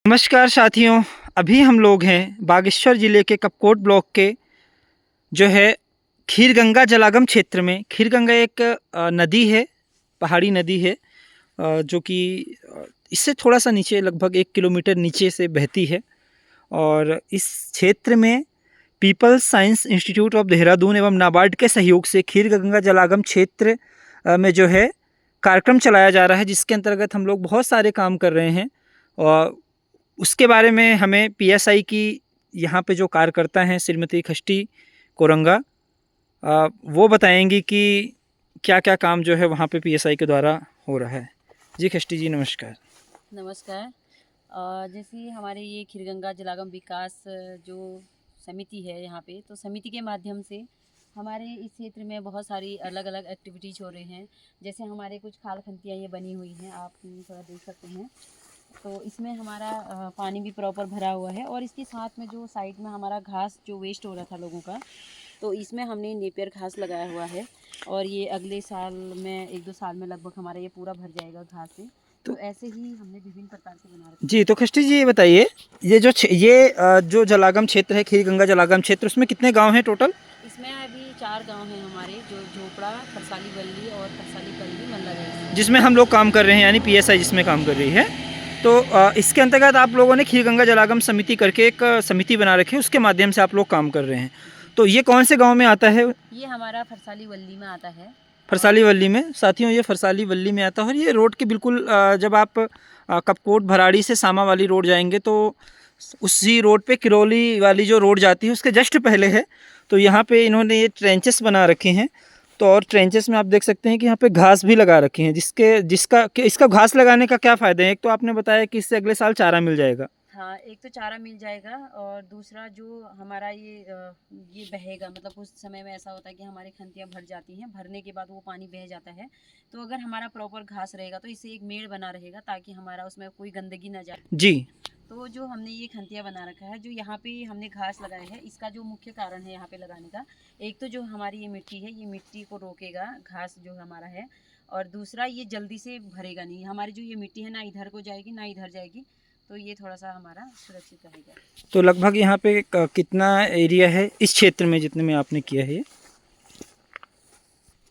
नमस्कार साथियों। अभी हम लोग हैं बागेश्वर ज़िले के कपकोट ब्लॉक के जो है खीरगंगा जलागम क्षेत्र में। खीरगंगा एक नदी है, पहाड़ी नदी है, जो कि इससे थोड़ा सा नीचे लगभग 1 किलोमीटर नीचे से बहती है। और इस क्षेत्र में people's science institute of Dehradun एवं नाबार्ड के सहयोग से खीरगंगा जलागम क्षेत्र में जो है कार्यक्रम चलाया जा रहा है, जिसके अंतर्गत हम लोग बहुत सारे काम कर रहे हैं। और उसके बारे में हमें पीएसआई की यहाँ पे जो कार्यकर्ता हैं श्रीमती खष्टी कोरंगा, वो बताएंगी कि क्या-क्या काम जो है वहाँ पे पीएसआई के द्वारा हो रहा है। जी खष्टी जी, नमस्कार। नमस्कार। जैसे हमारे ये खीरगंगा जलागम विकास जो समिति है यहाँ पे, तो समिति के माध्यम से हमारे इस क्षेत्र में बहुत सारी अलग अलग एक्टिविटीज़ हो रही हैं। जैसे हमारे कुछ खाल खंतियाँ ये बनी हुई हैं, आप थोड़ा देख सकते हैं। तो इसमें हमारा पानी भी प्रॉपर भरा हुआ है, और इसके साथ में जो साइड में हमारा घास जो वेस्ट हो रहा था लोगों का, तो इसमें हमने नेपियर घास लगाया हुआ है। और ये अगले साल में 1-2 साल में लगभग हमारा ये पूरा भर जाएगा घास से। तो ऐसे ही हमने विभिन्न प्रकार से बना रखे जी, तो खष्टी जी ये बताइए, ये जो जलागम क्षेत्र है, खीरगंगा जलागम क्षेत्र, उसमें कितने गाँव हैं टोटल? इसमें अभी 4 गांव हैं हमारे, जो झोपड़ा, खरसाली वल्ली और खरसाली पल्ली मल्ला है। जिसमें हम लोग काम कर रहे हैं, यानी पीएसआई जिसमें काम कर रही है। तो इसके अंतर्गत आप लोगों ने खीरगंगा जलागम समिति करके एक समिति बना रखी है, उसके माध्यम से आप लोग काम कर रहे हैं। तो ये कौन से गाँव में आता है? ये हमारा फरसाली वल्ली में आता है। फरसाली वल्ली में। साथियों, ये फरसाली वल्ली में आता है, और ये रोड के बिल्कुल जब आप कपकोट भराड़ी से सामा वाली रोड जाएंगे तो उसी रोड पे किरौली वाली जो रोड जाती है उसके जस्ट पहले है। तो यहाँ पे इन्होंने ये ट्रेंचेस बना रखे हैं। तो और ट्रेंचेस में आप देख सकते हैं कि यहाँ पे घास भी लगा रखे हैं, इसका घास लगाने का क्या फ़ायदा है? एक तो आपने बताया कि इससे अगले साल चारा मिल जाएगा। हाँ, एक तो चारा मिल जाएगा, और दूसरा जो हमारा ये बहेगा, मतलब उस समय में ऐसा होता है कि हमारी खंतियाँ भर जाती हैं, भरने के बाद वो पानी बह जाता है। तो अगर हमारा प्रॉपर घास रहेगा तो इससे एक मेड़ बना रहेगा, ताकि हमारा उसमें कोई गंदगी ना जाए। जी। तो जो हमने ये खंतिया बना रखा है, जो यहाँ पे हमने घास लगाए है, इसका जो मुख्य कारण है यहाँ पे लगाने का, एक तो जो हमारी ये मिट्टी है, ये मिट्टी को रोकेगा घास जो हमारा है। और दूसरा, ये जल्दी से भरेगा नहीं, हमारी जो ये मिट्टी है ना इधर को जाएगी ना इधर जाएगी, तो ये थोड़ा सा हमारा सुरक्षित रहेगा। तो लगभग यहाँ पे कितना एरिया है इस क्षेत्र में जितने में आपने किया है ये?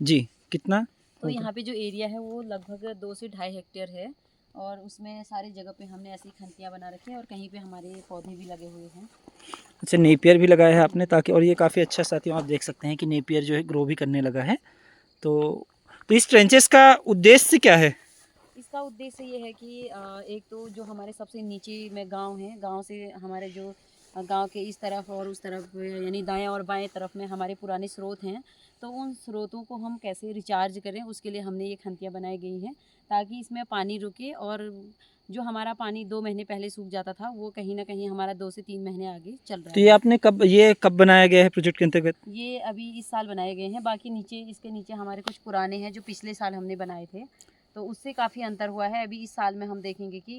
जी, कितना तो होगा? यहाँ पे जो एरिया है वो लगभग 2 से 2.5 हेक्टेयर है, और उसमें सारी जगह पे हमने ऐसी खंतियाँ बना रखी है, और कहीं पे हमारे पौधे भी लगे हुए हैं। अच्छा, नेपियर भी लगाया है आपने, ताकि और ये काफ़ी अच्छा साथियों आप देख सकते हैं कि नेपियर जो है ग्रो भी करने लगा है। तो इस ट्रेंचेस का उद्देश्य क्या है? इसका उद्देश्य ये है कि एक तो जो हमारे सबसे नीचे में गांव है, गांव से हमारे जो गांव के इस तरफ और उस तरफ, यानी दाएं और बाएं तरफ में हमारे पुराने स्रोत हैं। तो उन स्रोतों को हम कैसे रिचार्ज करें, उसके लिए हमने ये खंतियाँ बनाई गई हैं, ताकि इसमें पानी रुके, और जो हमारा पानी 2 महीने पहले सूख जाता था, वो कहीं ना कहीं हमारा 2 से 3 महीने आगे चल रहा तो ये है। आपने कब बनाया गया है प्रोजेक्ट के अंतर्गत? ये अभी इस साल बनाए गए हैं, बाकी नीचे इसके नीचे हमारे कुछ पुराने हैं जो पिछले साल हमने बनाए थे। तो उससे काफ़ी अंतर हुआ है। अभी इस साल में हम देखेंगे कि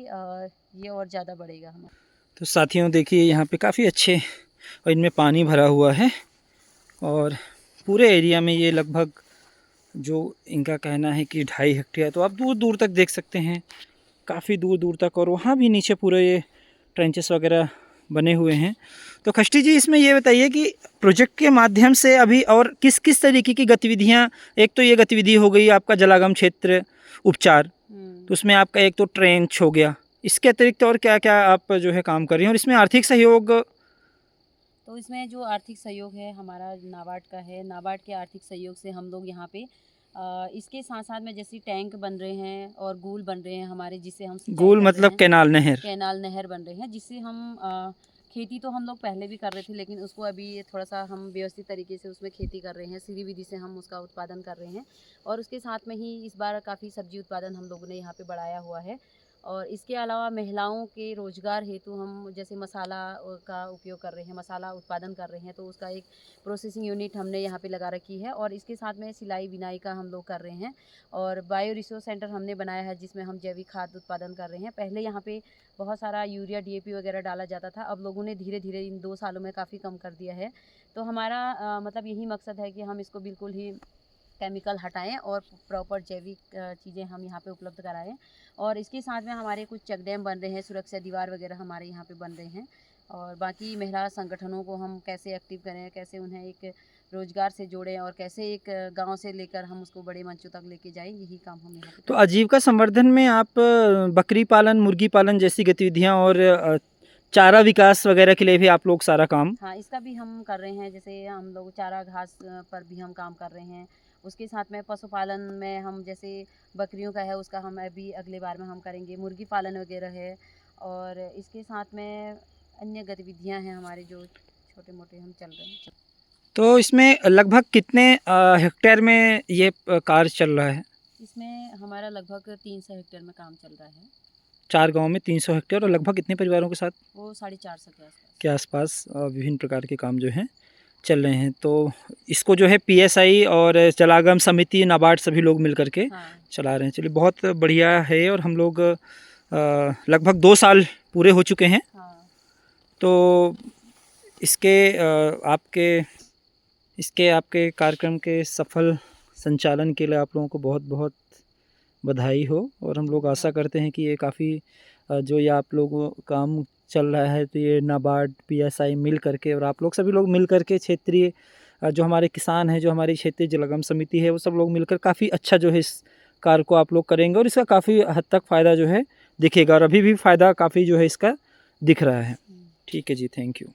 ये और ज़्यादा बढ़ेगा हमारा। तो साथियों देखिए, यहाँ पे काफ़ी अच्छे और इनमें पानी भरा हुआ है, और पूरे एरिया में ये लगभग जो इनका कहना है कि 2.5 हेक्टेयर, तो आप दूर दूर तक देख सकते हैं, काफ़ी दूर दूर तक। और वहाँ भी नीचे पूरे ये ट्रेंचेस वगैरह बने हुए हैं। तो खष्टी जी, इसमें ये बताइए कि प्रोजेक्ट के माध्यम से अभी और किस किस तरीके की गतिविधियाँ, एक तो ये गतिविधि हो गई आपका जलागम क्षेत्र उपचार, तो उसमें आपका एक तो ट्रेंच हो गया, इसके अतिरिक्त और क्या क्या आप जो है काम कर रही हैं? और इसमें आर्थिक सहयोग? तो इसमें जो आर्थिक सहयोग है हमारा नाबार्ड का है। नाबार्ड के आर्थिक सहयोग से हम लोग यहाँ पे इसके साथ साथ में जैसे टैंक बन रहे हैं और गूल बन रहे हैं हमारे, जिससे हम सिंचाई गोल कर रहे मतलब हैं। कैनाल नहर? कैनाल नहर बन रहे हैं, जिससे हम खेती तो हम लोग पहले भी कर रहे थे, लेकिन उसको अभी थोड़ा सा हम व्यवस्थित तरीके से उसमें खेती कर रहे हैं, सीरी विधि से हम उसका उत्पादन कर रहे हैं। और उसके साथ में ही इस बार काफ़ी सब्जी उत्पादन हम लोगों ने यहाँ पे बढ़ाया हुआ है। और इसके अलावा महिलाओं के रोज़गार हेतु हम जैसे मसाला का उपयोग कर रहे हैं, मसाला उत्पादन कर रहे हैं, तो उसका एक प्रोसेसिंग यूनिट हमने यहाँ पे लगा रखी है। और इसके साथ में सिलाई बिनाई का हम लोग कर रहे हैं, और बायो रिसोर्स सेंटर हमने बनाया है, जिसमें हम जैविक खाद उत्पादन कर रहे हैं। पहले यहाँ पे बहुत सारा यूरिया डीएपी वगैरह डाला जाता था, अब लोगों ने धीरे धीरे इन 2 सालों में काफ़ी कम कर दिया है। तो हमारा मतलब यही मकसद है कि हम इसको बिल्कुल ही केमिकल हटाएं और प्रॉपर जैविक चीज़ें हम यहाँ पे उपलब्ध कराएं। और इसके साथ में हमारे कुछ चेक डैम बन रहे हैं, सुरक्षा दीवार वगैरह हमारे यहाँ पे बन रहे हैं। और बाकी महिला संगठनों को हम कैसे एक्टिव करें, कैसे उन्हें एक रोजगार से जोड़ें और कैसे एक गांव से लेकर हम उसको बड़े मंचों तक लेके जाएं, यही काम हम यहाँ पे तो कर रहे हैं। आजीविका संवर्धन में आप बकरी पालन, मुर्गी पालन जैसी गतिविधियां और चारा विकास वगैरह के लिए भी आप लोग सारा काम। हाँ, इसका भी हम कर रहे हैं। जैसे हम लोग चारा घास पर भी हम काम कर रहे हैं। उसके साथ में पशुपालन में हम जैसे बकरियों का है उसका हम अभी अगले बार में हम करेंगे, मुर्गी पालन वगैरह है। और इसके साथ में अन्य गतिविधियां हैं हमारे जो छोटे मोटे हम चल रहे हैं। तो इसमें लगभग कितने हेक्टेयर में ये कार्य चल रहा है? इसमें हमारा लगभग 300 हेक्टेयर में काम चल रहा है। 4 गांव में 300 हेक्टेयर और लगभग कितने परिवारों के साथ वो 450 के आसपास विभिन्न प्रकार के काम जो हैं चल रहे हैं। तो इसको जो है पीएसआई और जलागम समिति, नाबार्ड सभी लोग मिल करके हाँ। चला रहे हैं। चलिए बहुत बढ़िया है। और हम लोग लगभग 2 साल पूरे हो चुके हैं। हाँ। तो इसके आपके कार्यक्रम के सफल संचालन के लिए आप लोगों को बहुत बहुत बधाई हो। और हम लोग आशा करते हैं कि ये काफ़ी जो ये आप लोगों काम चल रहा है, तो ये नाबार्ड, पीएसआई मिल करके और आप लोग सभी लोग मिल करके क्षेत्रीय जो हमारे किसान हैं, जो हमारी क्षेत्रीय जलागम समिति है, वो सब लोग मिलकर काफ़ी अच्छा जो है इस कार्य को आप लोग करेंगे और इसका काफ़ी हद तक फ़ायदा जो है दिखेगा। और अभी भी फ़ायदा काफ़ी जो है इसका दिख रहा है। ठीक है जी, थैंक यू।